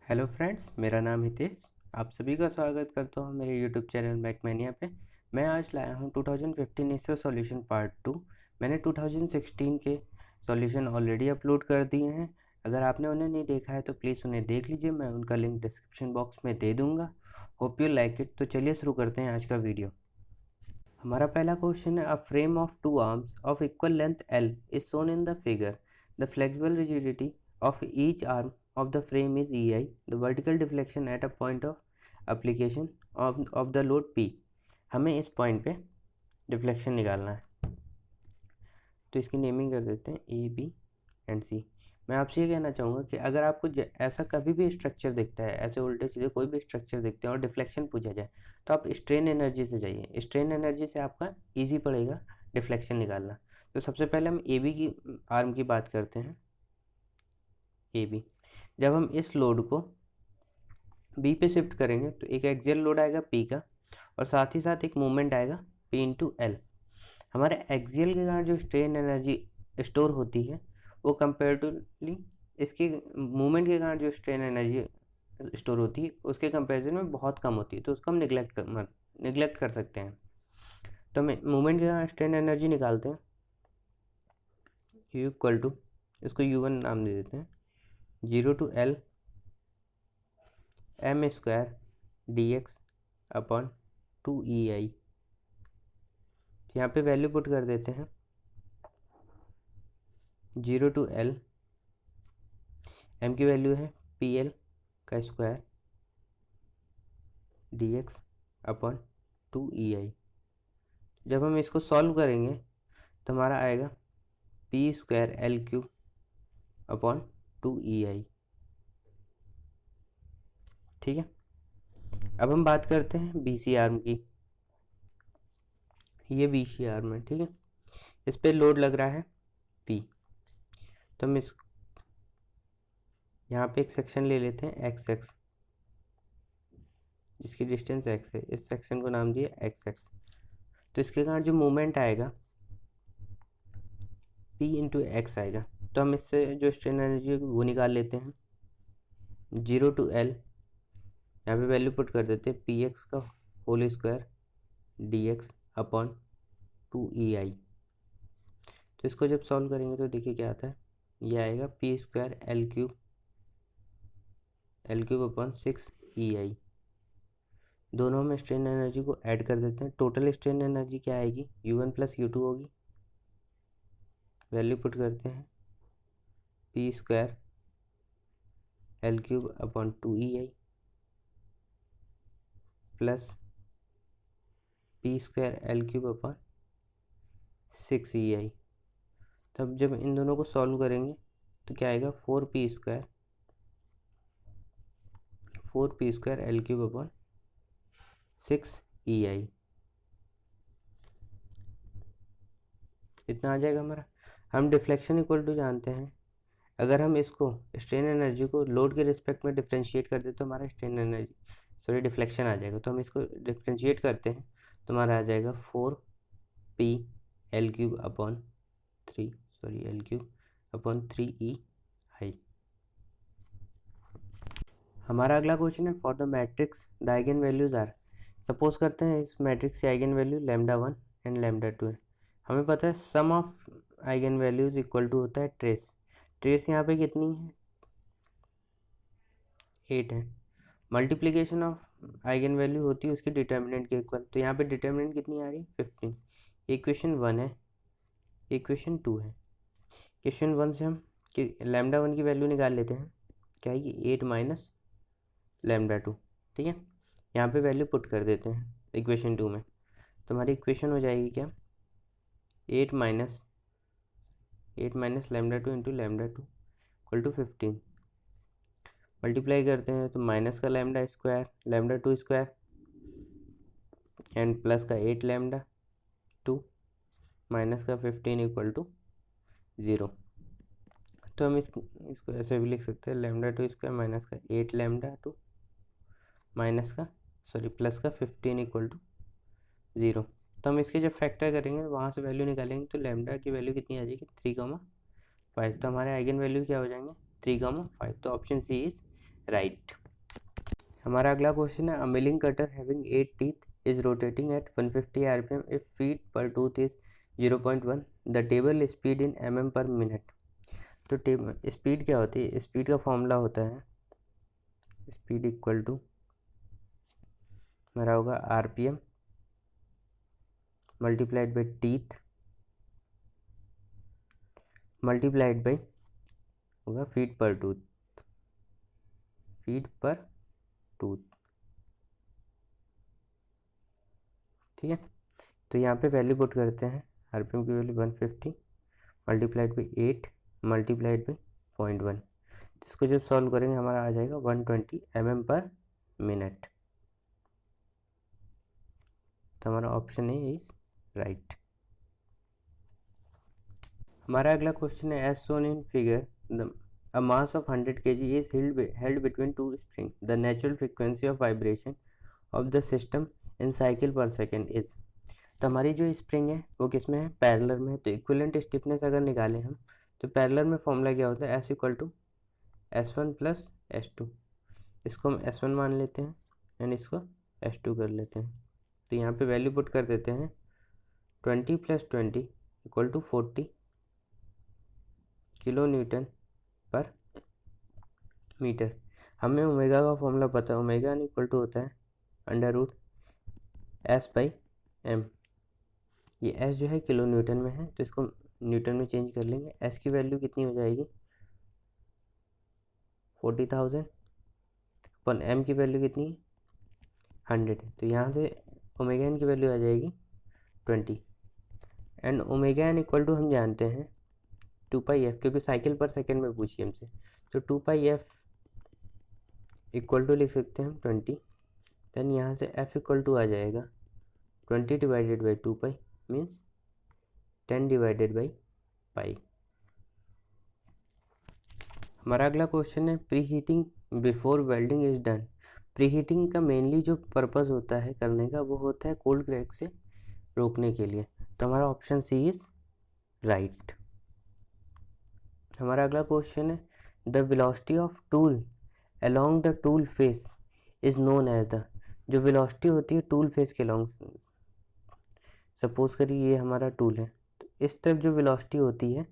Hello friends, मेरा नाम हितेश। आप सभी का स्वागत करता हूँ मेरे यूट्यूब चैनल मैकमेनिया पे। मैं आज लाया हूँ 2015 इसरो सॉल्यूशन पार्ट 2। मैंने 2016 के सॉल्यूशन ऑलरेडी अपलोड कर दिए हैं। अगर आपने उन्हें नहीं देखा है तो प्लीज़ उन्हें देख लीजिए, मैं उनका लिंक डिस्क्रिप्शन बॉक्स में दे दूँगा। Hope you like it. तो चलिए शुरू करते हैं आज का वीडियो। हमारा पहला क्वेश्चन है, a frame of two arms of equal length L is shown in the figure. The flexible rigidity of each arm of the frame is EI. The vertical deflection at a point of application of the load P. हमें इस point पे deflection निकालना है, तो इसकी naming कर देते हैं ए बी एंड सी। मैं आपसे ये कहना चाहूँगा कि अगर आपको ऐसा कभी भी स्ट्रक्चर दिखता है, ऐसे उल्टे सीधे कोई भी स्ट्रक्चर दिखते हैं और डिफ्लेक्शन पूछा जाए, तो आप स्ट्रेन एनर्जी से जाइए। स्ट्रेन एनर्जी से आपका ईजी पड़ेगा डिफ्लेक्शन निकालना। तो सबसे पहले हम ए बी की आर्म की बात करते हैं। ए बी, जब हम इस लोड को बी पे शिफ्ट करेंगे तो एक एक्सियल लोड आएगा पी का, और साथ ही साथ एक मूवमेंट आएगा पी इंटू एल। हमारे एक्सियल के कारण जो स्ट्रेन एनर्जी स्टोर होती है वो कंपेरेटिवली इसके मूवमेंट के कारण जो स्ट्रेन एनर्जी स्टोर होती है उसके कंपैरिजन में बहुत कम होती है, तो उसको हम निगलेक्ट कर सकते हैं। तो हम मूवमेंट के कारण स्ट्रेन एनर्जी निकालते हैं। यू इक्वल टू, इसको U1 नाम दे देते हैं, 0 to L m square dx upon 2EI। यहाँ पे वैल्यू पुट कर देते हैं, 0 to L, m की वैल्यू है PL का स्क्वायर dx अपॉन 2EI। जब हम इसको सॉल्व करेंगे तो हमारा आएगा P square L cube upon 2EI। ठीक है, अब हम बात करते हैं BC आर्म की। ये BC आर्म है, ठीक है, इस पे लोड लग रहा है P। तो हम इस यहाँ पे एक सेक्शन ले लेते हैं XX, जिसकी डिस्टेंस x है। इस सेक्शन को नाम दिया XX। तो इसके कारण जो मूवमेंट आएगा P इंटू एक्स आएगा। तो हम इससे जो स्ट्रेन एनर्जी है वो निकाल लेते हैं। 0 to L, यहाँ पे वैल्यू पुट कर देते हैं PX का whole square DX upon 2EI। तो इसको जब सॉल्व करेंगे तो देखिए क्या आता है, ये आएगा P square L cube upon 6EI। दोनों में स्ट्रेन एनर्जी को ऐड कर देते हैं। टोटल स्ट्रेन एनर्जी क्या आएगी, U1 प्लस U2 होगी। वैल्यू पुट करते हैं, P square L cube upon 2EI plus P square L cube upon 6EI। तब जब इन दोनों को सॉल्व करेंगे तो क्या आएगा, 4P square L cube upon 6EI। इतना आ जाएगा हमारा। हम डिफ्लेक्शन इक्वल टू जानते हैं। अगर हम इसको स्ट्रेन एनर्जी को लोड के रिस्पेक्ट में डिफ्रेंशिएट कर दे तो हमारा स्ट्रेन एनर्जी डिफ्लेक्शन आ जाएगा। तो हम इसको डिफ्रेंशिएट करते हैं तो हमारा आ जाएगा 4P L cube upon 3EI। हमारा अगला क्वेश्चन है, for the matrix the eigenvalues are. Suppose करते हैं इस मैट्रिक्स की आइगन वैल्यू λ1 एंड λ2 है। हमें पता है sum of eigen values equal to होता है ट्रेस यहाँ पे कितनी है, 8 है। मल्टीप्लिकेशन ऑफ आइगन वैल्यू होती है उसकी डिटर्मिनेंट के इक्वल। तो यहाँ पे डिटर्मिनेंट कितनी आ रही है, 15। इक्वेशन 1 है, इक्वेशन 2 है। इक्वेशन 1 से हम λ1 की वैल्यू निकाल लेते हैं, क्या है कि 8 माइनस λ2। ठीक है, यहाँ पे वैल्यू पुट कर देते हैं इक्वेशन 2 में। तो हमारी इक्वेशन हो जाएगी क्या, 8 minus λ2 into λ2 equal to 15। Multiply करते हैं तो माइनस का λ2 स्क्वायर एंड प्लस का 8 λ2 माइनस का 15 इक्वल टू 0। तो हम इसको ऐसे भी लिख सकते हैं, λ2 स्क्वायर माइनस का 8 λ2 माइनस का प्लस का 15 इक्वल टू 0। तो हम इसके जब फैक्टर करेंगे वहाँ से वैल्यू निकालेंगे तो लैम्डा की वैल्यू कितनी आ जाएगी, 3,5। तो हमारे आइगन वैल्यू क्या हो जाएंगे, 3,5। तो ऑप्शन सी इज राइट। हमारा अगला क्वेश्चन है, a milling cutter having 8 teeth is rotating at 150 RPM if feed per tooth is 0.1, the table speed in mm per minute. तो टेबल स्पीड क्या होती है, स्पीड का फॉर्मूला होता है स्पीड इक्वल टू हमारा होगा RPM multiplied by teeth multiplied by होगा फीट पर टूथ ठीक है। तो यहाँ पे वैल्यू पुट करते हैं, आरपीएम की value 150 multiplied by 8 multiplied by 0.1। तो इसको जब सॉल्व करेंगे हमारा आ जाएगा 120 mm पर मिनट। तो हमारा ऑप्शन ए इज राइट। हमारा अगला क्वेश्चन है, as shown in figure a mass of 100 kg is held between two springs. The natural frequency of vibration of the system in cycle per second is। तो हमारी जो spring है वो किस में है, पैरेलल में है। तो इक्विवेलेंट स्टिफनेस अगर निकालें हम, तो पैरेलल में फॉर्मूला क्या होता है, S equal to S1 plus S2। इसको हम S1 मान लेते हैं एंड इसको S2 कर लेते हैं। तो यहाँ पे वैल्यू पुट कर देते हैं 20 plus 20 equal to 40 kilo newton per metre. हमें ओमेगा का फॉर्मूला पता है, ओमेगा इक्वल टू होता है under root S by M. ये एस जो है किलो न्यूटन में है, तो इसको न्यूटन में चेंज कर लेंगे। एस की वैल्यू कितनी हो जाएगी 40,000 अपन एम की वैल्यू कितनी है 100 है। तो यहाँ से ओमेगा एन की वैल्यू आ जाएगी 20 and omega N equal to हम जानते हैं 2πf, क्योंकि साइकिल पर सेकेंड में पूछिए हमसे। तो 2πf इक्वल टू लिख सकते हैं हम 20। देन यहाँ से f इक्वल टू आ जाएगा 20 divided by 2π means 10 divided by pi. हमारा अगला क्वेश्चन है, pre heating before welding is done. Pre heating का मेनली जो पर्पस होता है करने का वो होता है कोल्ड क्रैक से रोकने के लिए। तो हमारा ऑप्शन सी इज राइट। हमारा अगला क्वेश्चन है, the velocity of tool along the tool face is known as the. जो वेलोसिटी होती है टूल फेस के अलोंग, सपोज करिए ये हमारा टूल है, तो इस तरफ जो वेलोसिटी होती है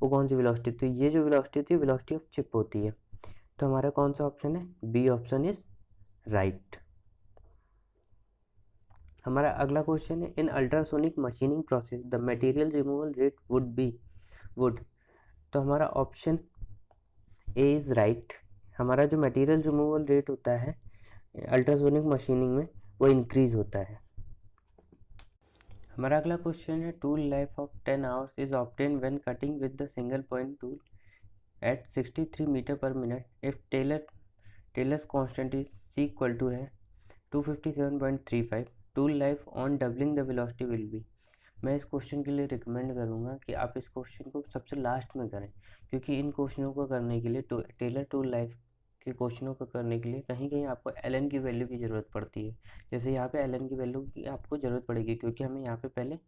वो कौन सी वेलोसिटी, तो ये जो वेलोसिटी होती है वेलोसिटी ऑफ चिप होती है। तो हमारा कौन सा ऑप्शन है, बी ऑप्शन इज राइट। हमारा अगला क्वेश्चन है, in ultrasonic machining process the material removal rate would. तो हमारा ऑप्शन ए इज राइट। हमारा जो मटेरियल रिमूवल रेट होता है अल्ट्रासोनिक मशीनिंग में वो इंक्रीज होता है। हमारा अगला क्वेश्चन है, tool life of 10 hours is obtain when cutting with the single point tool at 63 metre per minute if Taylor's constant is C equal to है 257.35। Tool life on doubling the velocity will be. मैं इस question के लिए recommend करूँगा कि आप इस question को सबसे लास्ट में करें, क्योंकि इन क्वेश्चनों को करने के लिए टेलर टूल लाइफ के क्वेश्चनों को करने के लिए कहीं कहीं आपको एल की वैल्यू की ज़रूरत पड़ती है। जैसे यहाँ पे एल की वैल्यू की आपको ज़रूरत पड़ेगी, क्योंकि हमें यहाँ पे पहले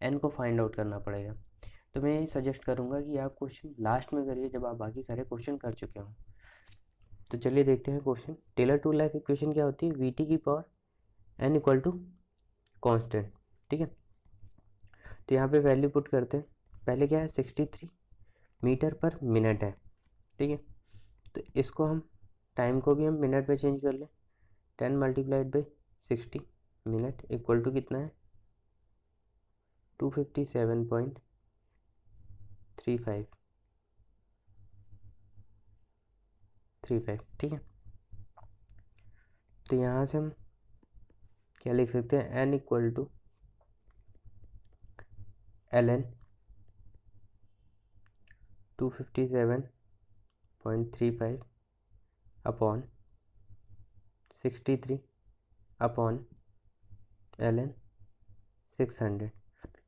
एन को फाइंड आउट करना पड़ेगा। तो मैं ये सजेस्ट करूँगा कि आप क्वेश्चन लास्ट में करिए जब आप बाकी सारे क्वेश्चन कर चुके हों। तो चलिए देखते हैं question. Taylor tool life equation क्या होती है, वी टी की power N equal to constant. ठीक है, तो यहाँ पे वैल्यू पुट करते हैं। पहले क्या है 63 मीटर पर मिनट है। ठीक है, तो इसको हम टाइम को भी हम मिनट में चेंज कर लें। 10 multiplied by 60 minute equal to कितना है 257.35। ठीक है, तो यहाँ से हम क्या लिख सकते हैं, N equal to L N 257.35 upon 63 upon L N 600।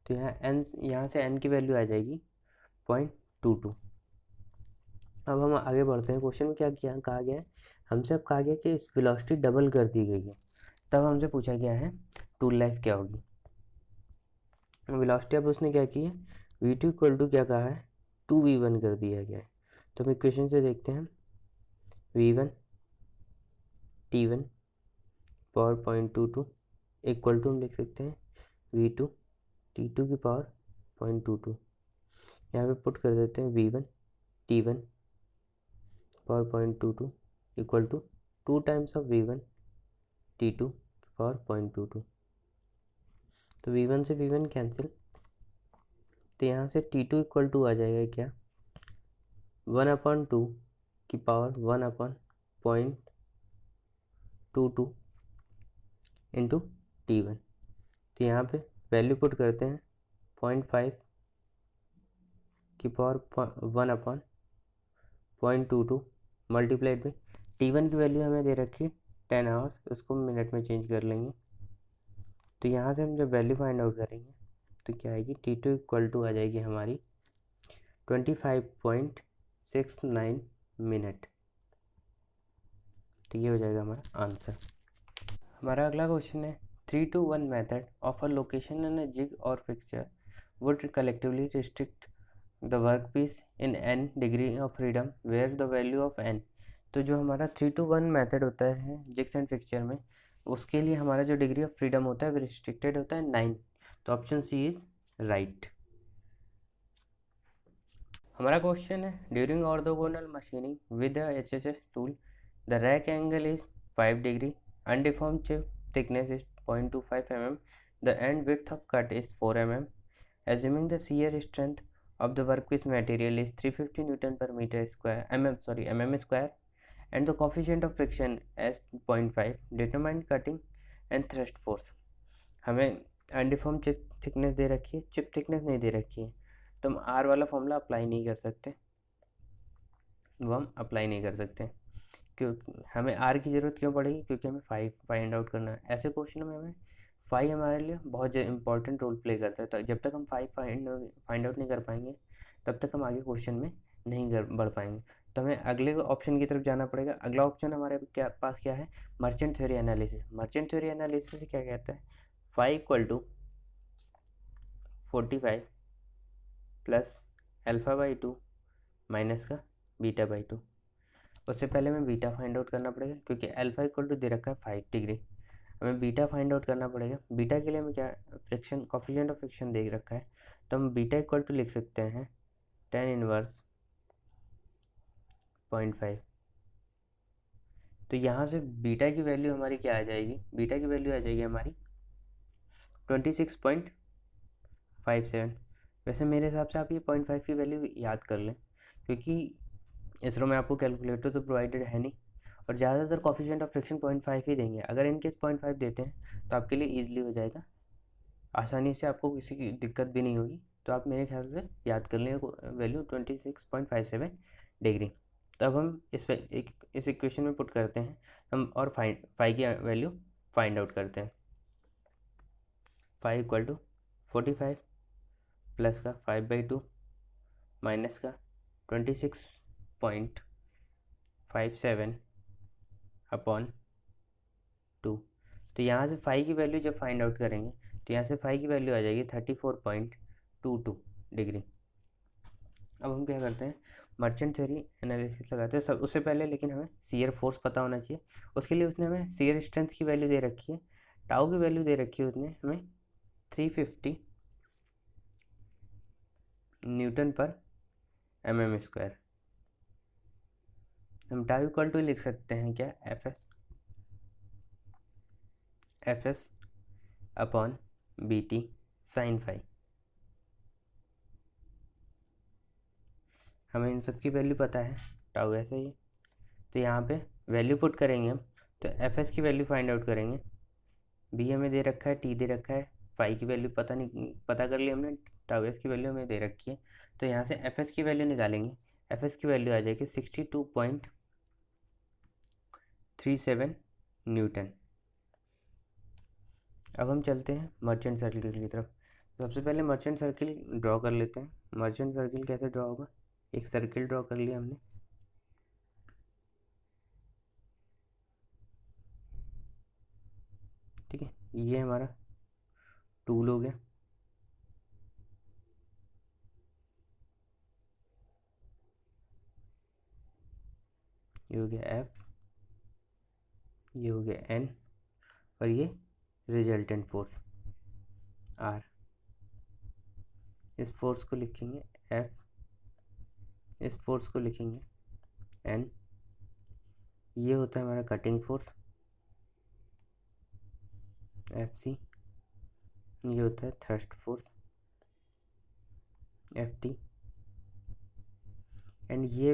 तो यहाँ से एन की वैल्यू आ जाएगी 0.22। अब हम आगे बढ़ते हैं। क्वेश्चन में क्या कहा गया है हमसे, अब कहा गया कि इस वेलोसिटी डबल कर दी गई है। तब हमसे पूछा गया है टूल लाइफ क्या होगी। वेलोसिटी अब उसने क्या की है, v2 इक्वल टू क्या कहा है 2v1 कर दिया गया है। तो हम इक्वेशन से देखते हैं v1 T1 power 0.22 equal to हम लिख सकते हैं V2 T2 की पावर 0.22। यहाँ पे पुट कर देते हैं V1 T1 power 0.22 equal to 2 times of V1 T2 power 0.22। तो V1 से V1 कैंसिल, तो यहाँ से T2 इक्वल टू आ जाएगा क्या, 1/2 की पावर 1/0.22 इंटू T1। तो यहाँ पे वैल्यू पुट करते हैं 0.5 की पावर 1/0.22 मल्टीप्लाइड में T1 की वैल्यू हमें दे रखी है 10 आवर्स, उसको मिनट में चेंज कर लेंगे। तो यहाँ से हम जब वैल्यू फाइंड आउट करेंगे तो क्या आएगी, T2 इक्वल टू आ जाएगी हमारी 25.69 मिनट। तो ये हो जाएगा हमारा आंसर। हमारा अगला क्वेश्चन है 3-to-1 method of a location and a jig और fixture would collectively restrict the work piece in n degree of freedom where the value of n। तो जो हमारा 3-to-1 मेथड होता है जिग्स एंड फिक्सचर में, उसके लिए हमारा जो डिग्री ऑफ फ्रीडम होता है वो रिस्ट्रिक्टेड होता है 9। तो ऑप्शन सी इज राइट। हमारा क्वेश्चन है during orthogonal machining with the HHS tool the rack angle is 5 degree, undeformed chip thickness is 0.25 mm, the end width of cut is 4 mm, assuming the shear strength of the workpiece material is 350 Newton per meter square mm square and the coefficient of friction as 0.5, determine cutting and thrust force। हमें अनडिफॉर्म chip thickness दे रखी है, chip thickness नहीं दे रखी है, तो हम are वाला formula apply नहीं कर सकते, वो हम अप्लाई नहीं कर सकते। क्योंकि हमें आर की ज़रूरत क्यों पड़ेगी, क्योंकि हमें फाइंड आउट करना है। ऐसे क्वेश्चन में हमें फाइव हमारे लिए बहुत इंपॉर्टेंट रोल प्ले करता है। तो जब तक हम फाइंड आउट नहीं कर पाएंगे तब तक हम आगे क्वेश्चन में नहीं बढ़ पाएंगे। तो हमें अगले ऑप्शन की तरफ जाना पड़ेगा। अगला ऑप्शन हमारे पास क्या है, merchant theory analysis. Merchant theory analysis से क्या कहता है, 5 = 45 प्लस α/2 माइनस का β/2। उससे पहले हमें बीटा फाइंड आउट करना पड़ेगा, क्योंकि अल्फा इक्वल टू दे रखा है 5 डिग्री, हमें बीटा फाइंड आउट करना पड़ेगा। बीटा के लिए हमें क्या, फ्रिक्शन कोफिशिएंट ऑफ फ्रिक्शन दे रखा है, तो हम बीटा इक्वल टू लिख सकते हैं 10 इनवर्स 0.5। तो यहाँ से बीटा की वैल्यू हमारी क्या आ जाएगी, बीटा की वैल्यू आ जाएगी हमारी 26.57। वैसे मेरे हिसाब से आप ये 0.5 की वैल्यू याद कर लें, क्योंकि इसरो में आपको कैलकुलेटर तो प्रोवाइडेड है नहीं, और ज़्यादातर कोफिशिएंट ऑफ फ्रिक्शन 0.5 ही देंगे। अगर इनकेस 0.5 देते हैं तो आपके लिए ईजिली हो जाएगा, आसानी से, आपको किसी की दिक्कत भी नहीं होगी। तो आप मेरे ख्याल से याद कर लें वैल्यू 26.57 डिग्री। तो अब हम इस इक्वेशन में पुट करते हैं हम, और फाइव की वैल्यू फाइंड आउट करते हैं। 5 = 45 प्लस का 5/2 माइनस का 26.57 अपॉन 2। तो यहाँ से 5 की वैल्यू जब फाइंड आउट करेंगे तो यहाँ से 5 की वैल्यू आ जाएगी 34.22 डिग्री। अब हम क्या करते हैं, मर्चेंट थ्योरी एनालिसिस लगाते हैं सब। उससे पहले लेकिन हमें शियर फोर्स पता होना चाहिए। उसके लिए उसने हमें शियर स्ट्रेंथ की वैल्यू दे रखी है, टाउ की वैल्यू दे रखी है उसने हमें 350 न्यूटन पर mm स्क्वायर। हम टाउ इक्वल टू लिख सकते हैं क्या, F S upon BT sine phi. हमें इन सब की वैल्यू पता है, टाउ ऐसे ही। तो यहाँ पे वैल्यू पुट करेंगे हम, तो एफ एस की वैल्यू फाइंड आउट करेंगे। बी हमें दे रखा है, टी दे रखा है, फाई की वैल्यू पता कर ली हमने, टाउ एस की वैल्यू हमें दे रखी है। तो यहाँ से एफ एस की वैल्यू निकालेंगे। एफ एस की वैल्यू आ जाएगी 62.37 न्यूटन। अब हम चलते हैं मर्चेंट सर्किल की तरफ। सबसे पहले मर्चेंट सर्किल ड्रॉ कर लेते हैं। मर्चेंट सर्किल कैसे ड्रॉ होगा, एक सर्किल ड्रॉ कर लिया हमने, ठीक है। ये हमारा टूल हो गया, ये हो गया एफ, ये हो गया N, और ये रिजल्टेंट फोर्स R। इस फोर्स को लिखेंगे F, इस फोर्स को लिखेंगे N। ये होता है हमारा कटिंग फोर्स FC, ये होता है थ्रस्ट फोर्स FT, एंड ये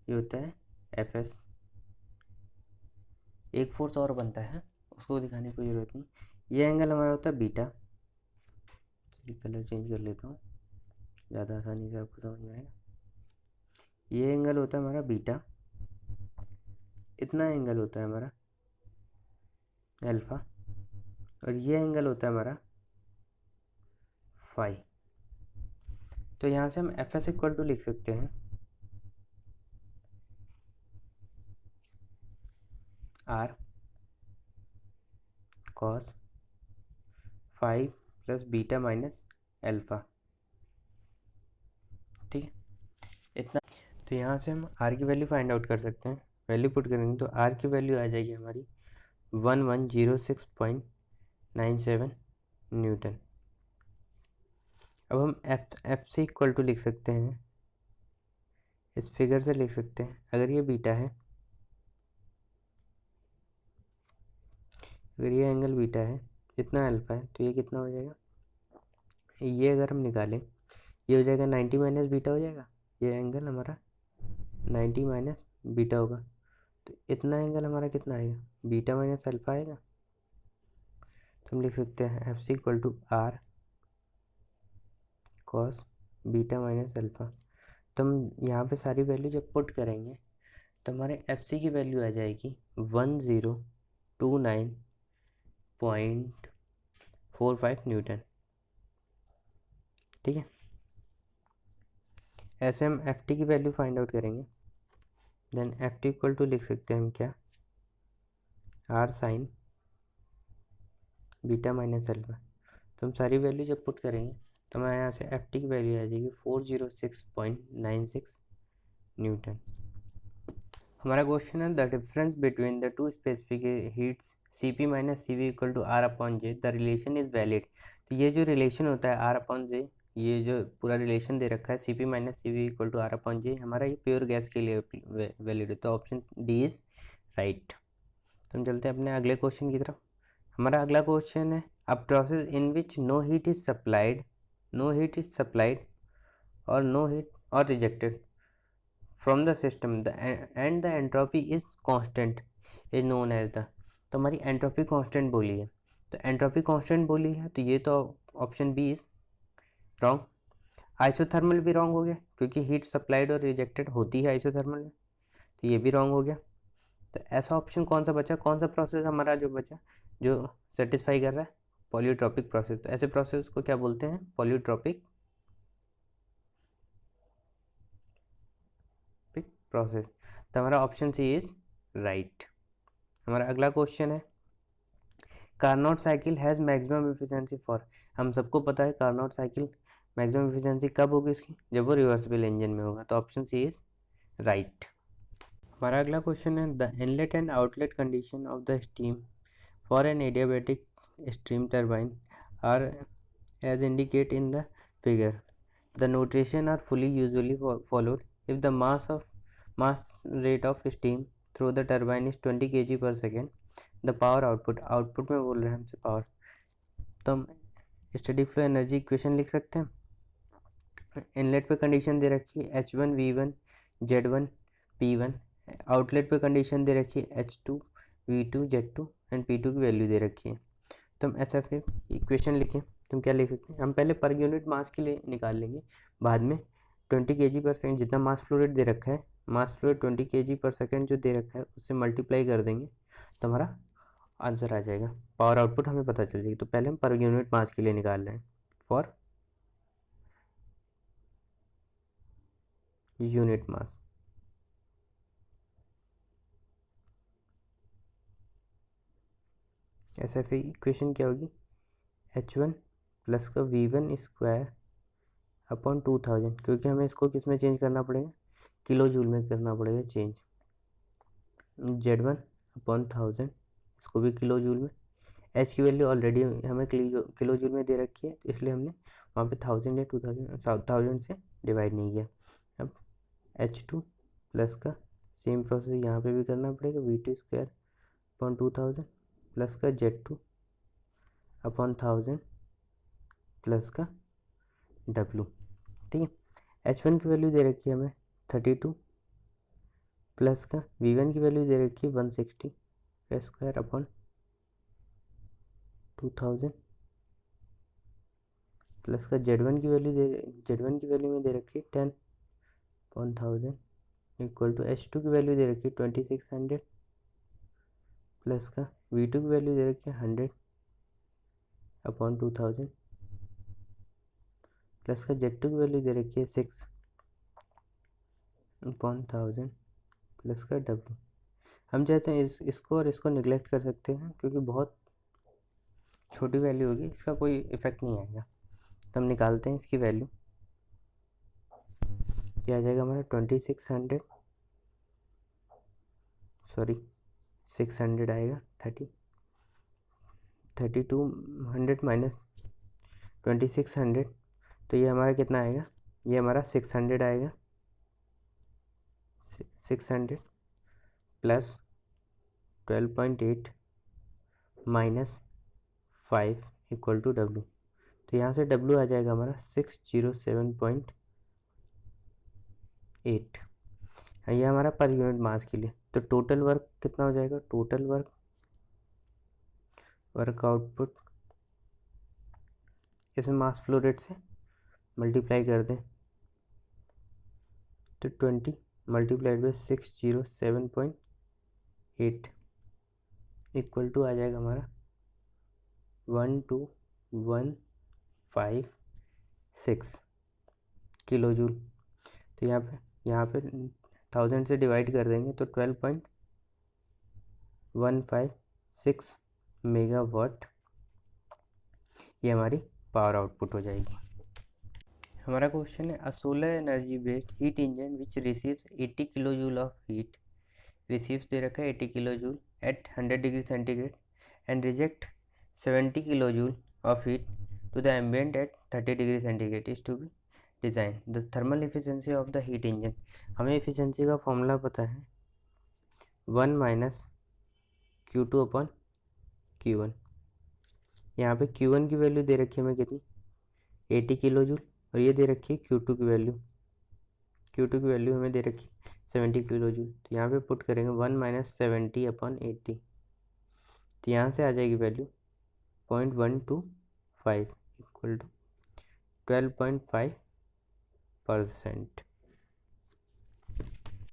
होता है FS। एक फोर्स और बनता है, उसको दिखाने की कोई ज़रूरत नहीं। ये एंगल हमारा होता है बीटा। कलर चेंज कर लेता हूँ, ज़्यादा आसानी से आपको समझ में आएगा। ये एंगल होता है हमारा बीटा, इतना एंगल होता है हमारा अल्फ़ा, और ये एंगल होता है हमारा फाई। तो यहाँ से हम FS इक्वल टू लिख सकते हैं R cos phi plus beta minus alpha. ठीक है, इतना। तो यहाँ से हम R की वैल्यू फाइंड आउट कर सकते हैं। वैल्यू पुट करेंगे तो R की वैल्यू आ जाएगी हमारी 1106.97 न्यूटन। अब हम एफ से इक्वल टू लिख सकते हैं, इस फिगर से लिख सकते हैं। अगर ये बीटा है, अगर ये एंगल बीटा है, इतना अल्फ़ा है, तो ये कितना हो जाएगा, ये अगर हम निकालें, ये हो जाएगा 90 माइनस बीटा हो जाएगा। ये एंगल हमारा 90 माइनस बीटा होगा, तो इतना एंगल हमारा कितना आएगा, बीटा माइनस अल्फ़ा आएगा। तो हम लिख सकते हैं F C equal to R cos beta minus alpha. तो हम यहाँ पे सारी वैल्यू जब पुट करेंगे तो हमारे एफ सी की वैल्यू आ जाएगी 1029.45 न्यूटन। ठीक है, ऐसे हम एफ टी की वैल्यू फाइंड आउट करेंगे। Then F T equal to लिख सकते हैं हम क्या, R sine beta minus alpha. तो हम सारी वैल्यू जब पुट करेंगे तो हमारे यहाँ से एफ टी की वैल्यू आ जाएगी 406.96 न्यूटन। हमारा क्वेश्चन है the difference between the two specific heats C P minus C V equal to R upon J, the relation is valid. तो ये जो रिलेशन होता है आर अपॉन जे, ये जो पूरा रिलेशन दे रखा है C P minus C V equal to R upon J, हमारा ये प्योर गैस के लिए वैलिड है। तो ऑप्शन डी इज़ राइट। तो हम चलते हैं अपने अगले क्वेश्चन की तरफ। हमारा अगला क्वेश्चन है a process in which no heat is supplied or no heat or rejected from the system and the entropy is constant is known as the। तो हमारी एंट्रोपी कांस्टेंट बोली है, तो एंट्रोपी कांस्टेंट बोली है, तो ये तो option B is wrong. Isothermal भी रॉन्ग हो गया, क्योंकि हीट सप्लाइड और रिजेक्टेड होती है आइसोथर्मल में, तो ये भी रॉन्ग हो गया। तो ऐसा ऑप्शन कौन सा बचा, कौन सा प्रोसेस हमारा जो बचा जो सेटिस्फाई कर रहा है, पॉलीट्रॉपिक प्रोसेस। तो ऐसे प्रोसेस को क्या बोलते हैं, पॉलीट्रॉपिक प्रोसेस। तो हमारा ऑप्शन सी इज राइट। हमारा अगला क्वेश्चन है Carnot cycle has maximum efficiency for. हम सबको पता है कार्नोट साइकिल मैक्सिमम एफिशिएंसी कब होगी उसकी, जब वो रिवर्सिबल इंजन में होगा। तो ऑप्शन सी इज राइट। हमारा अगला क्वेश्चन है the inlet and outlet condition of the steam for an adiabatic steam turbine are as indicate in the figure. The notation are fully usually followed if the mass rate of steam through the turbine is 20 kg per second, the power output में बोल रहे हैं हमसे power. तो हम steady flow energy equation लिख सकते हैं। इनलेट पे कंडीशन दे रखी है H1 V1 Z1 P1, outlet पे कंडीशन दे रखी है H2 V2 Z2 and P2 की वैल्यू दे रखी है। तो हम ऐसा फिर इक्वेशन लिखें तो हम क्या लिख सकते हैं, हम पहले पर यूनिट मास के लिए निकाल लेंगे, बाद में 20 kg पर सेकेंड जितना मास फ्लो रेट दे रखा है, mass flow 20 kg per second जो दे रखा है उससे मल्टीप्लाई कर देंगे तो हमारा आंसर आ जाएगा, पावर आउटपुट हमें पता चल जाएगी। तो पहले हम पर यूनिट मास के लिए निकाल रहे हैं, फॉर यूनिट मास। ऐसा फिर इक्वेशन क्या होगी, H1 प्लस का V1 स्क्वायर अपॉन 2000, क्योंकि हमें इसको किस में चेंज करना पड़ेगा, किलो जूल में करना पड़ेगा चेंज। Z1 अपॉन 1000, इसको भी किलो जूल में। एच की वैल्यू ऑलरेडी हमें किलो जूल में दे रखी है, तो इसलिए हमने वहाँ पे 1000 या 2000 से डिवाइड नहीं किया। अब H2 प्लस का सेम प्रोसेस यहाँ पे भी करना पड़ेगा, V2 स्क्वायर अपॉन 2000 प्लस का Z2 अपॉन 1000 प्लस का W। ठीक है, H1 की वैल्यू दे रखी है हमें 32 प्लस का V1 की वैल्यू दे रखी है 160 का स्क्वायर अपॉन 2000 प्लस का Z1 की वैल्यू में दे रखी है 10 अपॉन 1000 इक्वल टू H2 की वैल्यू दे रखी है 2600 प्लस का V2 की वैल्यू दे रखी है 100 अपॉन 2000 प्लस का Z2 की वैल्यू दे रखी है 6 अपॉन 1000 प्लस का W। हम चाहते हैं इसको और इसको निगलेक्ट कर सकते हैं, क्योंकि बहुत छोटी वैल्यू होगी, इसका कोई इफेक्ट नहीं आएगा। तो हम निकालते हैं इसकी वैल्यू, क्या आ जाएगा हमारा 600 आएगा, 3200 माइनस 2600, तो ये हमारा कितना आएगा, ये हमारा 600 आएगा। 600 plus 12.8 minus 5 equal to W। तो यहाँ से W आ जाएगा हमारा 607.8। ये हमारा पर यूनिट मास के लिए। तो टोटल वर्क कितना हो जाएगा, टोटल वर्क आउटपुट, इसमें मास फ्लो रेट से मल्टीप्लाई कर दें तो 20 मल्टीप्लाइड बाई 607.8 इक्वल टू आ जाएगा हमारा 12156 किलो जूल। तो यहाँ पे 1000 से डिवाइड कर देंगे तो 12.156 मेगावाट ये हमारी पावर आउटपुट हो जाएगी। हमारा क्वेश्चन है, a solar energy based heat engine which receives 80 kilo joule of heat, receives दे रखा है 80 kilo joule at 100 degree centigrade and reject 70 kilo joule of heat to the ambient at 30 degree centigrade is to be design the thermal efficiency of the heat engine. हमें efficiency का formula पता है 1 minus Q2 upon Q1। यहाँ पे Q1 की value दे रखी है हमें कितनी, 80 किलो जूल, और ये दे रखी है Q2 की वैल्यू हमें दे रखी है 70 किलो जूल। तो यहाँ पे पुट करेंगे 1 माइनस 70 अपॉन 80, तो यहाँ से आ जाएगी वैल्यू 0.125 इक्वल टू 12.5%।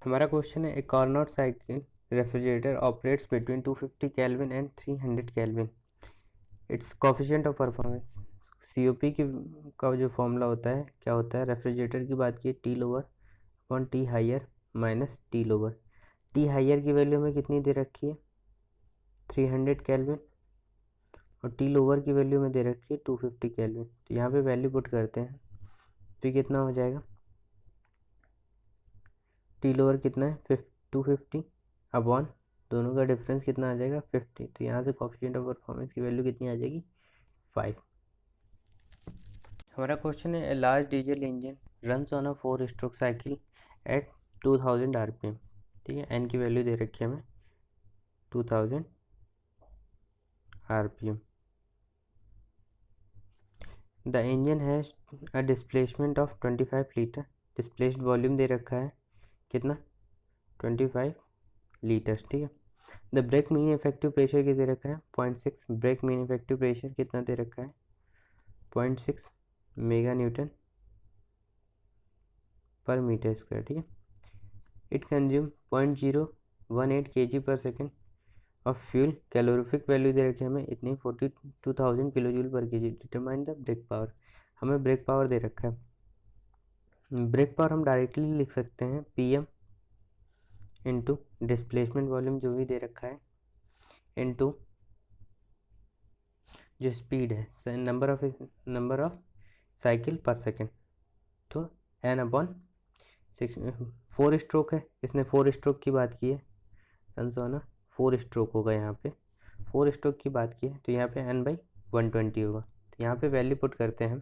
हमारा क्वेश्चन है, a Carnot cycle refrigerator operates between 250 kelvin and 300 kelvin, its coefficient of performance. COP का जो फॉर्मूला होता है क्या होता है, रेफ्रिजरेटर की बात की T lower upon T higher minus T lower. T higher की वैल्यू हमें कितनी दे रखी है 300 केल्विन, और T लोअर की वैल्यू में दे रखी है 250 केल्विन। तो यहाँ पे वैल्यू पुट करते हैं तो कितना हो जाएगा, T लोअर कितना है 250 अपॉन दोनों का डिफरेंस कितना आ जाएगा 50। तो यहाँ से कोफिशिएंट ऑफ परफॉर्मेंस की वैल्यू कितनी आ जाएगी 5। हमारा क्वेश्चन है, a large diesel engine runs on a 4 stroke cycle at 2000 RPM। ठीक है, एन की वैल्यू दे रखी है हमें 2000 RPM। The engine has a displacement of 25 litre, displaced volume दे रखा है कितना 25 लीटर्स। ठीक है, the brake mean effective pressure की दे रखा है 0.6, ब्रेक मीन इफेक्टिव प्रेशर कितना दे रखा है 0.6 mega newton per metre square. ठीक है, it consume 0.018 kg per second of fuel, calorific value दे रखी है हमें इतनी 42,000 kilo joule per kg। Determine the brake power, हमें ब्रेक पावर दे रखा है। ब्रेक पावर हम डायरेक्टली लिख सकते हैं PM इंटू डिस्प्लेसमेंट वॉल्यूम जो भी दे रखा है इंटू जो स्पीड है नंबर ऑफ साइकिल पर सेकेंड, तो N अपॉन 4 स्ट्रोक है, इसने 4 स्ट्रोक की बात की है टर्न्स ऑन 4 स्ट्रोक होगा। यहाँ पे 4 स्ट्रोक की बात की है तो यहाँ पे N/120 होगा। तो यहाँ पे वैल्यू पुट करते हैं।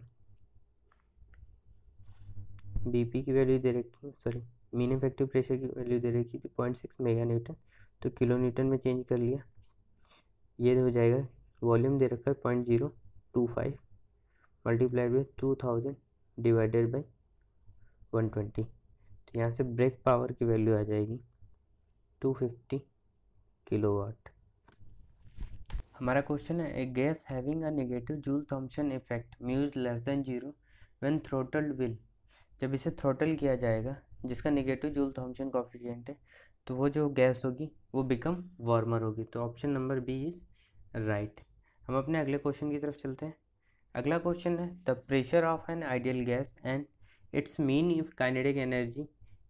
BP की वैल्यू दे रखी है, सॉरी मीन इफेक्टिव प्रेशर की वैल्यू दे रखी थी 0.6 मेगा न्यूटन, तो किलो न्यूटन में चेंज कर लिया। ये हो जाएगा, वॉल्यूम दे रखा है 0.025 मल्टीप्लाइड बाई 2000 डिवाइडेड बाई 120। तो यहाँ से ब्रेक पावर की वैल्यू आ जाएगी 250 किलोवाट। हमारा क्वेश्चन है, a gas having a negative Joule Thomson effect mu is less than 0 when throttled will, जब इसे थ्रोटल किया जाएगा जिसका नेगेटिव जूल थॉम्सन कॉफिशिएंट है, तो वो जो गैस होगी वो बिकम वार्मर होगी। तो option number B is right. हम अपने अगले क्वेश्चन की तरफ चलते हैं। अगला क्वेश्चन है, the pressure of an ideal gas and its mean kinetic energy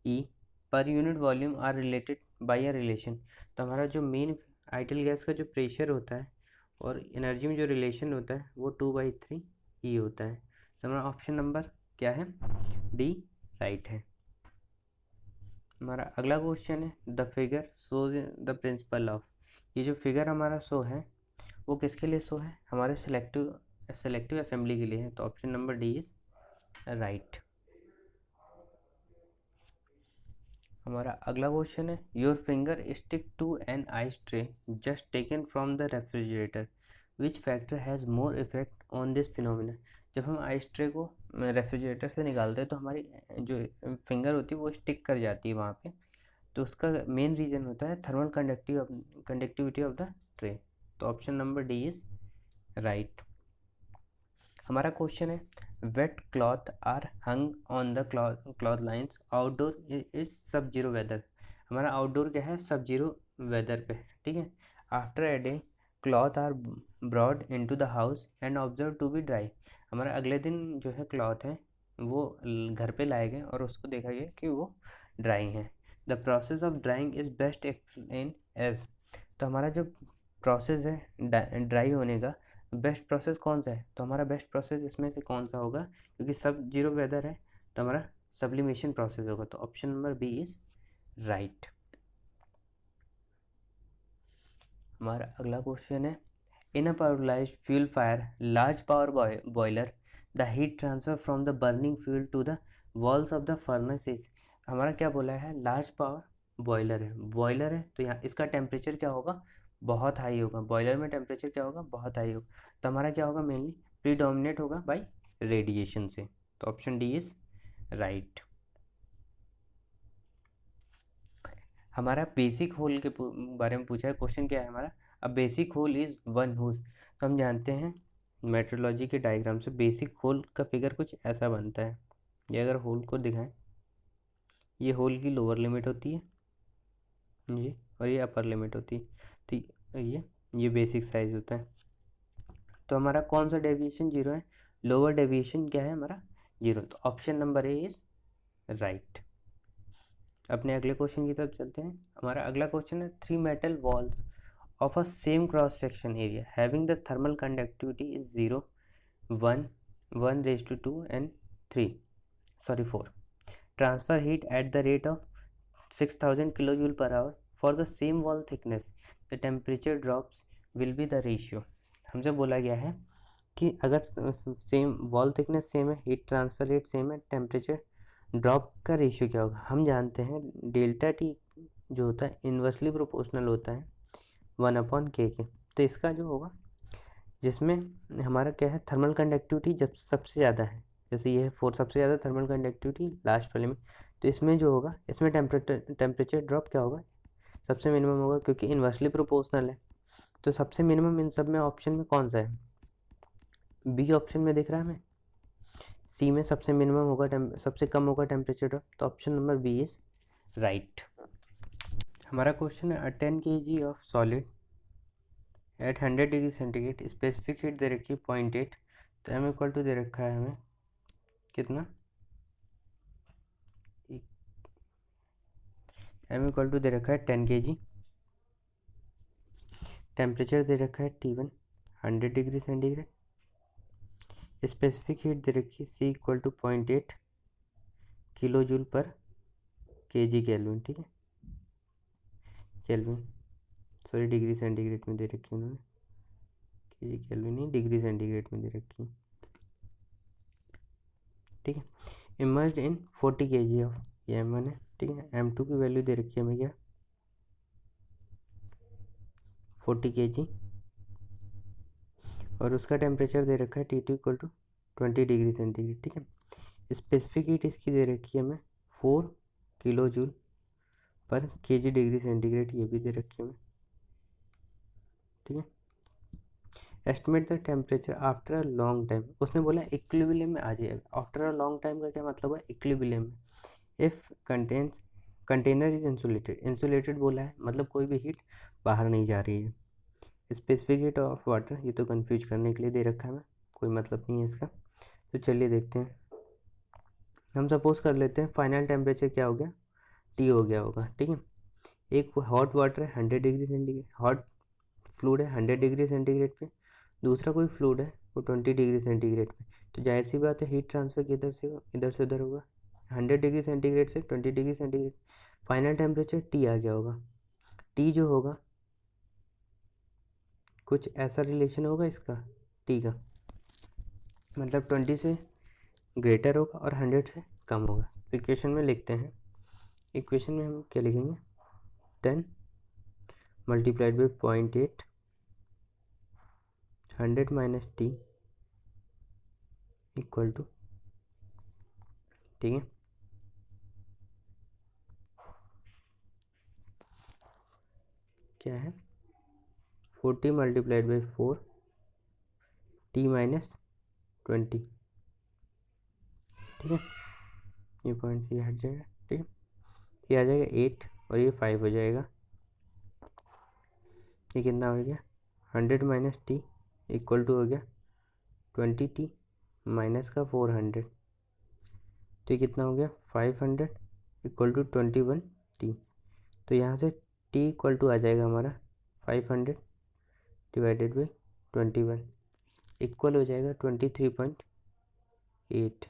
E per unit volume are related by a relation. तो हमारा जो मेन आइडियल गैस का जो प्रेशर होता है और एनर्जी में जो रिलेशन होता है वो 2/3 ई होता है। तो हमारा ऑप्शन नंबर क्या है, डी राइट है। हमारा अगला क्वेश्चन है, the figure shows the principle of, ये जो फिगर हमारा शो है वो किसके लिए शो है, हमारे सेलेक्टिव असेंबली के लिए है। तो option number D is right. हमारा अगला क्वेश्चन है, your finger stick to an ice tray just taken from the refrigerator which factor has more effect on this phenomena. जब हम आइस ट्रे को रेफ्रिजरेटर से निकालते हैं तो हमारी जो फिंगर होती है वो स्टिक कर जाती है वहाँ पे, तो उसका मेन रीज़न होता है thermal conductivity of the tray. तो option number D is right. हमारा क्वेश्चन है, wet cloth are hung on the cloth lines outdoor is sub zero weather. हमारा आउटडोर क्या है, सब जीरो वेदर पे, ठीक है। After a day cloth are brought into the house and observe to be dry. हमारा अगले दिन जो है क्लॉथ है वो घर पे लाए गए और उसको देखा गया कि वो ड्राई हैं। The process of drying is best explain as. तो हमारा जो प्रोसेस है ड्राई होने का, बेस्ट प्रोसेस कौन सा है, तो हमारा बेस्ट प्रोसेस इसमें से कौन सा होगा, क्योंकि सब जीरो वेदर है तो हमारा सब्लिमेशन प्रोसेस होगा। तो option number B is right. हमारा अगला क्वेश्चन है, in a pulverised fuel fire large power boiler the heat transfer from the burning fuel to the walls of the furnaces. हमारा क्या बोला है, लार्ज पावर बॉयलर है तो यहाँ इसका टेम्परेचर क्या होगा, बहुत हाई होगा। बॉयलर में टेम्परेचर क्या होगा, बहुत हाई होगा। तो हमारा क्या होगा, मेनली प्रीडोमिनेट होगा बाय रेडिएशन से। तो ऑप्शन डी इज राइट। हमारा बेसिक होल के बारे में पूछा है। क्वेश्चन क्या है हमारा, a basic hole is one whose. तो हम जानते हैं मेट्रोलॉजी के डायग्राम से बेसिक होल का फिगर कुछ ऐसा बनता है। ये अगर होल को दिखाएं, ये होल की लोअर लिमिट होती है ये, और ये अपर लिमिट होती है। तो ये बेसिक साइज होता है। तो हमारा कौन सा डेविएशन जीरो है, लोअर डेविएशन क्या है हमारा, जीरो। तो option number A is right. अपने अगले क्वेश्चन की तरफ चलते हैं। हमारा अगला क्वेश्चन है, three metal walls of a same cross section area having the thermal conductivity is 0, 1, 1 raised to 2 and 4 transfer heat at the rate of 6000 kilojoule per hour for the same wall thickness, the temperature drops will be the ratio। हमसे बोला गया है कि अगर same wall thickness same है, heat transfer rate same है, temperature drop का ratio क्या होगा। हम जानते हैं डेल्टा टी जो होता है इन्वर्सली प्रोपोर्शनल होता है 1/k के। तो इसका जो होगा, जिसमें हमारा क्या है, थर्मल कंडक्टिविटी जब सबसे ज़्यादा है, जैसे ये है 4 सबसे ज़्यादा थर्मल कंडक्टिविटी लास्ट वाले में, तो इसमें जो होगा, इसमें टेम्परेचर ड्रॉप क्या होगा, सबसे मिनिमम होगा, क्योंकि इन्वर्सली प्रोपोर्शनल है। तो सबसे मिनिमम इन सब में ऑप्शन में कौन सा है, बी ऑप्शन में दिख रहा है हमें। सी में सबसे मिनिमम होगा, सबसे कम होगा टेम्परेचर ड्रॉप। तो option number B is right. हमारा क्वेश्चन है, 10 kg of solid at 100 degree centigrade, specific heat दे रखी है 0.8। तो एम इक्वल टू दे रखा है हमें कितना, एम इक्वल टू दे रखा है 10 kg। टेम्परेचर दे रखा है T1 100 degree centigrade. Specific heat दे रखी है C equal to 0.8 kilo joule per kg kelvin, ठीक है। केल्विन, सॉरी डिग्री सेंटीग्रेड में दे रखी है उन्होंने, केजी केल्विन नहीं, डिग्री सेंटीग्रेड में दे रखी है, ठीक है। इमर्ज्ड इन 40 kg ऑफ, ये m1 है, ठीक है। m2 की वैल्यू दे रखी है हमें क्या, 40 kg, और उसका टेम्परेचर दे रखा है T2 equal to 20 degree centigrade, ठीक है। स्पेसिफिक हीट इसकी दे रखी है हमें 4 किलो जूल पर केजी डिग्री सेंटीग्रेड, ये भी दे रखी है हमें, ठीक है। Estimate the temperature after a long time, उसने बोला इक्विलिब्रियम में आ जाएगा। आफ्टर अ लॉन्ग टाइम का क्या मतलब है, इक्विलिब्रियम में। If container is insulated, insulated बोला है मतलब कोई भी हीट बाहर नहीं जा रही है। स्पेसिफिक हीट ऑफ वाटर, ये तो कंफ्यूज करने के लिए दे रखा है हमें, कोई मतलब नहीं है इसका। तो चलिए देखते हैं, हम सपोज कर लेते हैं फाइनल टेम्परेचर क्या हो गया, टी हो गया होगा, ठीक है। एक हॉट वाटर है 100 डिग्री सेंटीग्रेड, हॉट फ्लूड है 100 डिग्री सेंटीग्रेड पे, दूसरा कोई फ्लूड है वो 20 डिग्री सेंटीग्रेड पे। तो जाहिर सी बात है हीट ट्रांसफर किधर से उधर होगा, 100 डिग्री सेंटीग्रेड से 20 degree centigrade. Final temperature T आ गया होगा, टी जो होगा कुछ ऐसा रिलेशन होगा इसका टी का, मतलब 20 से ग्रेटर होगा और 100 से कम होगा। इक्वेशन में लिखते हैं, इक्वेशन में हम क्या लिखेंगे, 10 multiplied by 0.8, 100 minus T equal to, ठीक है, क्या है 40 मल्टीप्लाइड बाई 4 टी माइनस 20, ठीक है। ये पॉइंट से हट जाएगा, ठीक है। ये आ जाएगा 8 और ये 5 हो जाएगा, ये कितना हो गया 100 माइनस टी इक्वल टू हो गया 20 टी माइनस का 400, तो ये कितना हो गया 500 इक्वल टू 21 टी। तो यहाँ से टी इक्वल टू आ जाएगा हमारा 500 डिवाइडेड बाई 21 इक्वल हो जाएगा 23.8,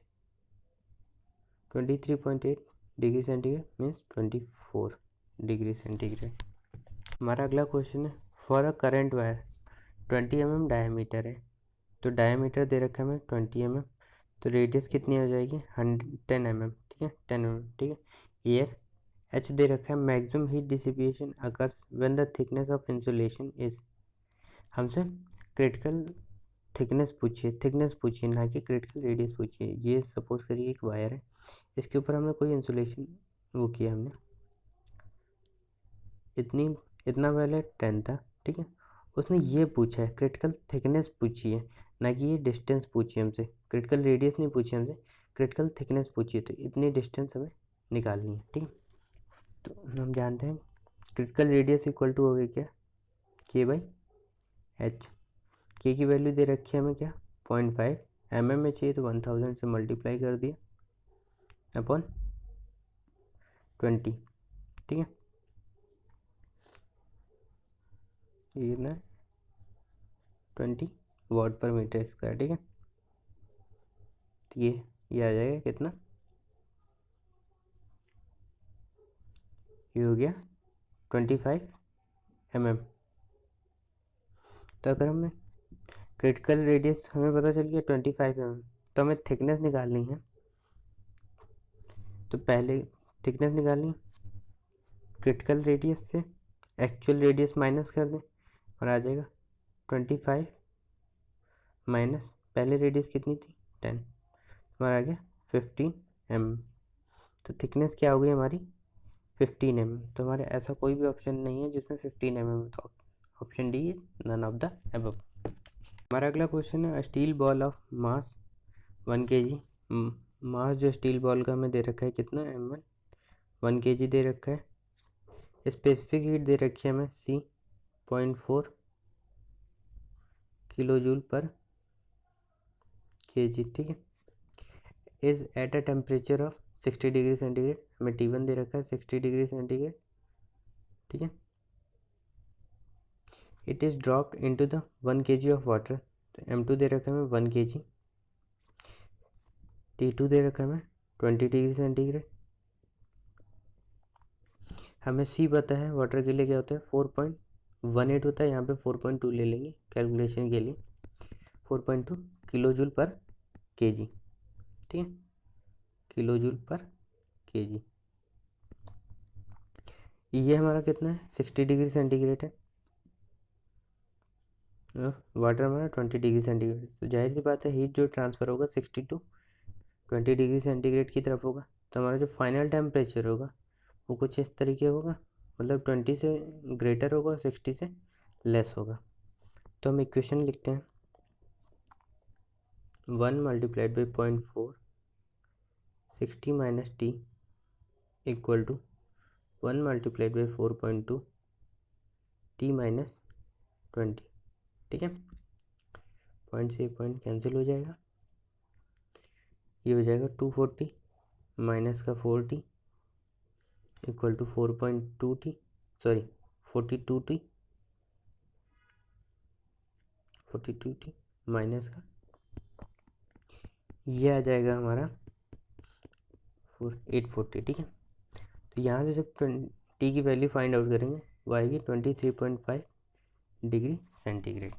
23.8 degree centigrade means 24 degree centigrade. हमारा अगला क्वेश्चन है, for a current wire 20 mm diameter है, तो डायमीटर दे रखा है हमें 20 mm, तो रेडियस कितनी हो जाएगी 10 mm, ठीक है 10 mm, ठीक है। एयर एच दे रखा है, maximum heat dissipation occurs when the thickness of insulation is, हमसे क्रिटिकल थिकनेस पूछिए ना कि क्रिटिकल रेडियस पूछिए। ये सपोज करिए एक वायर है, इसके ऊपर हमने कोई इंसुलेशन वो किया हमने, इतना पहले 10 था, ठीक है। उसने ये पूछा है क्रिटिकल थिकनेस पूछी है, ना कि ये डिस्टेंस पूछी है हमसे, क्रिटिकल रेडियस नहीं पूछी हमसे, क्रिटिकल थिकनेस पूछी है, तो इतनी डिस्टेंस हमें निकालनी है, ठीक है। तो हम जानते हैं क्रिटिकल रेडियस इक्वल टू हो गई क्या, के बाई एच। के की वैल्यू दे रखी है हमें क्या 0.5, mm में चाहिए तो 1000 से मल्टीप्लाई कर दिया अपॉन 20, ठीक है। ये कितना है 20 वाट पर मीटर स्क्वायर, ठीक है। तो ये आ जाएगा कितना, ये हो गया 25 mm। तो अगर हमें क्रिटिकल रेडियस हमें पता चल गया 25 mm, तो हमें थिकनेस निकालनी है, तो पहले थिकनेस निकालनी है, क्रिटिकल रेडियस से एक्चुअल रेडियस माइनस कर दें और आ जाएगा 25 माइनस पहले रेडियस कितनी थी 10, हमारा आ गया 15 mm। तो थिकनेस क्या हो गई हमारी 15 mm। तो हमारे ऐसा कोई भी ऑप्शन नहीं है जिसमें 15 mm, तो option D is none of the above. हमारा अगला क्वेश्चन है, steel ball of mass 1 kg, mass जो स्टील बॉल का हमें दे रखा है कितना m1 1 kg दे रखा है, स्पेसिफिक हीट दे रखी है हमें C 0.4 kilo joule per kg, ठीक है। Is at a temperature of 60 degree centigrade, हमें T1 दे रखा है 60 डिग्री सेंटीग्रेड, ठीक है। It is dropped into the 1 kg of water, तो M2 दे रखा है हमें 1 kg, T2 दे रखा है हमें 20 डिग्री सेंटीग्रेड, हमें सी पता है वाटर के लिए क्या होता है 4.18 होता है, यहाँ पे 4.2 ले लेंगे कैलकुलेशन के लिए, 4.2 किलो जूल पर केजी, ठीक है, किलो जूल पर केजी। ये हमारा कितना है 60 डिग्री सेंटीग्रेड है, वाटर हमारा 20 डिग्री सेंटीग्रेड, तो जाहिर सी बात है हीट जो ट्रांसफ़र होगा 60 टू 20 डिग्री सेंटीग्रेड की तरफ होगा। तो हमारा जो फाइनल टेम्परेचर होगा वो कुछ इस तरीके होगा, मतलब 20 से ग्रेटर होगा, 60 से लेस होगा। तो हम इक्वेशन लिखते हैं 1 multiplied by 0.4 60 minus T equal to 1 multiplied by 4.2 T minus 20, ठीक है। पॉइंट से पॉइंट कैंसिल हो जाएगा, ये हो जाएगा 240 माइनस का 4t equal to 4.2t, sorry 42t, 42t minus का ये आ जाएगा हमारा 840, ठीक है। तो यहाँ से जब टी की वैल्यू फाइंड आउट करेंगे वो आएगी 23.5 डिग्री सेंटीग्रेड।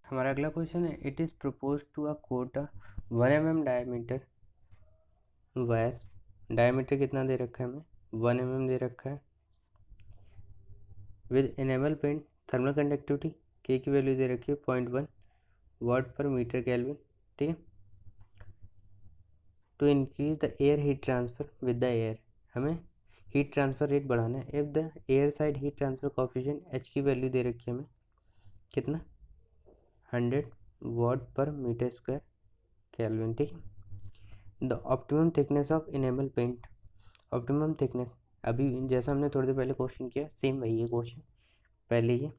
हमारा अगला क्वेश्चन है, it is propose to a coat 1 mm diameter wire, diameter कितना दे रखा है हमें 1 mm दे रखा है, with enamel paint thermal conductivity K की वैल्यू दे रखी है 0.1 वाट पर मीटर केल्विन, ठीक है। To increase the air heat transfer with the air, हमें हीट ट्रांसफ़र रेट बढ़ाना है। If the air side heat transfer coefficient H की वैल्यू दे रखी है हमें कितना 100 वाट पर मीटर स्क्वायर केल्विन, ठीक है। The optimum thickness of enamel paint, optimum thickness अभी जैसा हमने थोड़ी देर पहले क्वेश्चन किया सेम वही है क्वेश्चन, पहले ये,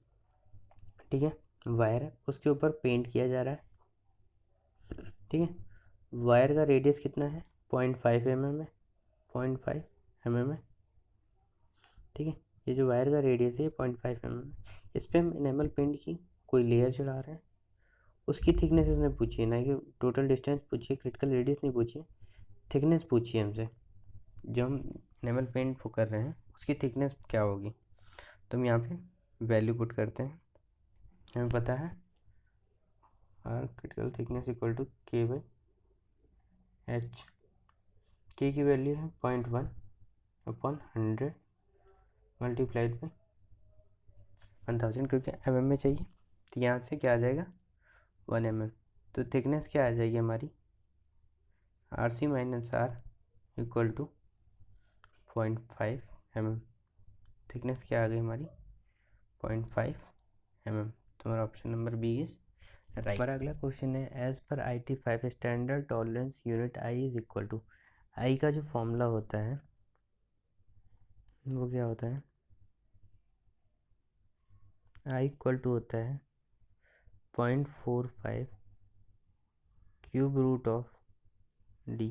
ठीक है, वायर है उसके ऊपर पेंट किया जा रहा है, ठीक है। वायर का रेडियस कितना है 0.5 mm है, 0.5 mm है, ठीक है। ये जो वायर का रेडियस है 0.5 mm है, इस पर हम इनेमल पेंट की कोई लेयर चढ़ा रहे हैं, उसकी थिकनेस इसने पूछी है, ना कि टोटल डिस्टेंस पूछी है, क्रिटिकल रेडियस नहीं पूछी है, थिकनेस पूछी है हमसे। जो हम इनेमल पेंट वो कर रहे हैं उसकी थिकनेस क्या होगी, तो हम यहाँ पे वैल्यू पुट करते हैं। हमें पता है R critical thickness equal to K by H, K की वैल्यू है 0.1 अपॉन 100 मल्टीप्लाइड बाई 1000, क्योंकि mm में चाहिए तो यहाँ से क्या आ जाएगा 1 mm, तो थिकनेस क्या आ जाएगी हमारी R C minus R equal to 0.5 mm, thickness क्या आ गई हमारी 0.5 mm। तो हमारा option number B is right. हमारा अगला क्वेश्चन है, as per IT5 standard tolerance unit I is equal to, I का जो फॉर्मूला होता है वो क्या होता है, आई इक्वल टू होता है 0.45 cube root of D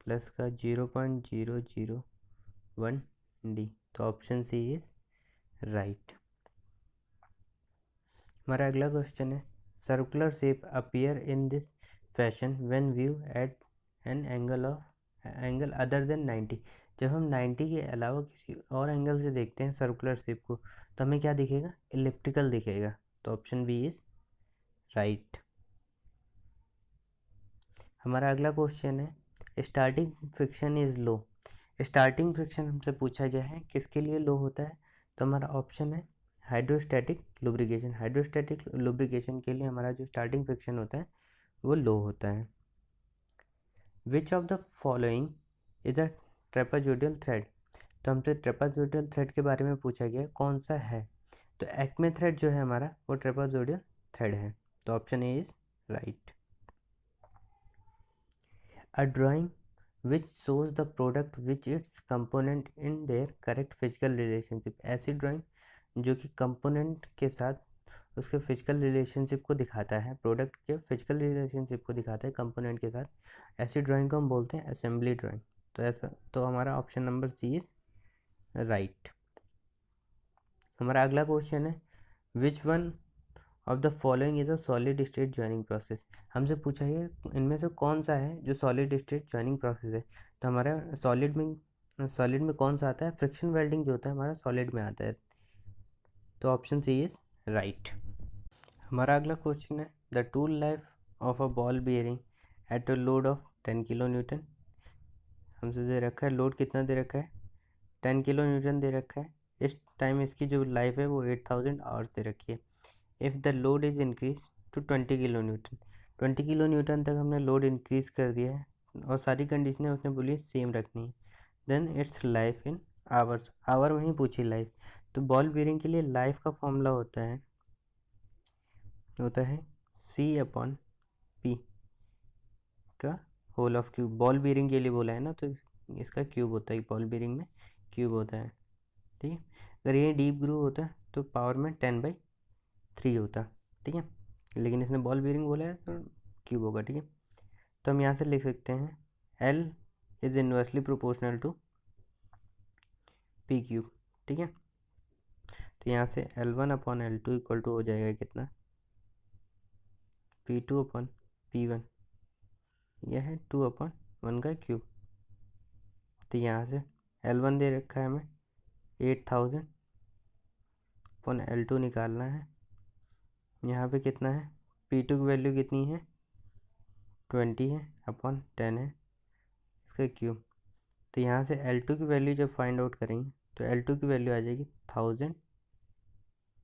plus का 0.001 डी, तो ऑप्शन सी इज राइट। हमारा अगला क्वेश्चन है, circular shape appear in this fashion when view at an angle other than 90, जब हम 90 के अलावा किसी और एंगल से देखते हैं सर्कुलर शेप को तो हमें क्या दिखेगा इलिप्टिकल दिखेगा, तो ऑप्शन बी इज राइट। हमारा अगला क्वेश्चन है, starting friction is low, starting friction हमसे पूछा गया है किसके लिए लो होता है, तो हमारा ऑप्शन है हाइड्रोस्टैटिक लुब्रिकेशन, हाइड्रोस्टैटिक लुब्रिकेशन के लिए हमारा जो स्टार्टिंग फ्रिक्शन होता है वो लो होता है। Which of the following is a trapezoidal thread, तो हमसे ट्रेपेजोइडल थ्रेड के बारे में पूछा गया है कौन सा है, तो एक्मे थ्रेड जो है हमारा वो ट्रेपेजोइडल थ्रेड है, तो option A is right. A drawing which shows the product which its component in their correct physical relationship, ऐसी ड्राइंग जो कि कंपोनेंट के साथ उसके फिजिकल रिलेशनशिप को दिखाता है, प्रोडक्ट के फिजिकल रिलेशनशिप को दिखाता है कंपोनेंट के साथ, ऐसी ड्राइंग को हम बोलते हैं असेंबली ड्राइंग, तो ऐसा तो हमारा option number C is right. हमारा अगला क्वेश्चन है, which one of the following is a solid state joining process, हमसे पूछा है इनमें से कौन सा है जो सॉलिड स्टेट जॉइनिंग प्रोसेस है, तो हमारा सॉलिड में सॉलिड में कौन सा आता है? फ्रिक्शन वेल्डिंग जो होता है हमारा सॉलिड में आता है, तो ऑप्शन सी इज़ राइट। हमारा अगला क्वेश्चन है the tool life of a ball bearing at a load of 10 kilo Newton. हमसे दे रखा है लोड कितना दे रखा है, 10 किलो न्यूटन दे रखा है। इस टाइम इसकी जो लाइफ है वो 8000 आवर्स दे रखी है। If the load is increase to 20 kilo newton, 20 kilo newton तक हमने लोड इंक्रीज़ कर दिया है और सारी कंडीशनें उसने बोली सेम रखनी है। Then its life in hours, hour में ही पूछी लाइफ, तो बॉल बीयरिंग के लिए लाइफ का फॉर्मूला होता है C/P का whole of cube. Ball bearing के लिए बोला है ना, तो इसका क्यूब होता है, बॉल बीयरिंग में क्यूब होता है, ठीक है। अगर ये डीप ग्रूव होता तो पावर में 10/3 होता, ठीक है, लेकिन इसने बॉल बीयरिंग बोला है तो क्यूब होगा, ठीक है। तो हम यहाँ से लिख सकते हैं L is inversely proportional to P cube, ठीक है। तो यहाँ से L1/L2 इक्वल टू हो जाएगा कितना, P2/P1, यह है 2/1 का क्यूब। तो यहाँ से L1 दे रखा है हमें 8000/L2 निकालना है। यहाँ पे कितना है, P2 की वैल्यू कितनी है 20 है अपॉन 10 है इसका क्यूब। तो यहाँ से L2 की वैल्यू जब फाइंड आउट करेंगे तो L2 की वैल्यू आ जाएगी 1000,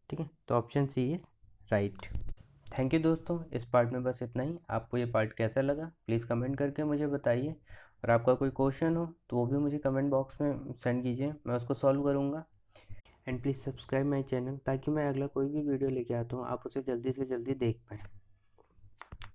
ठीक है। तो option C is right. Thank you दोस्तों, इस पार्ट में बस इतना ही। आपको ये पार्ट कैसा लगा प्लीज़ कमेंट करके मुझे बताइए, और आपका कोई क्वेश्चन हो तो वो भी मुझे कमेंट बॉक्स में सेंड कीजिए, मैं उसको सॉल्व करूँगा। And please subscribe my channel ताकि मैं अगला कोई भी वीडियो लेके आता हूँ आप उसे जल्दी से जल्दी देख पाएँ।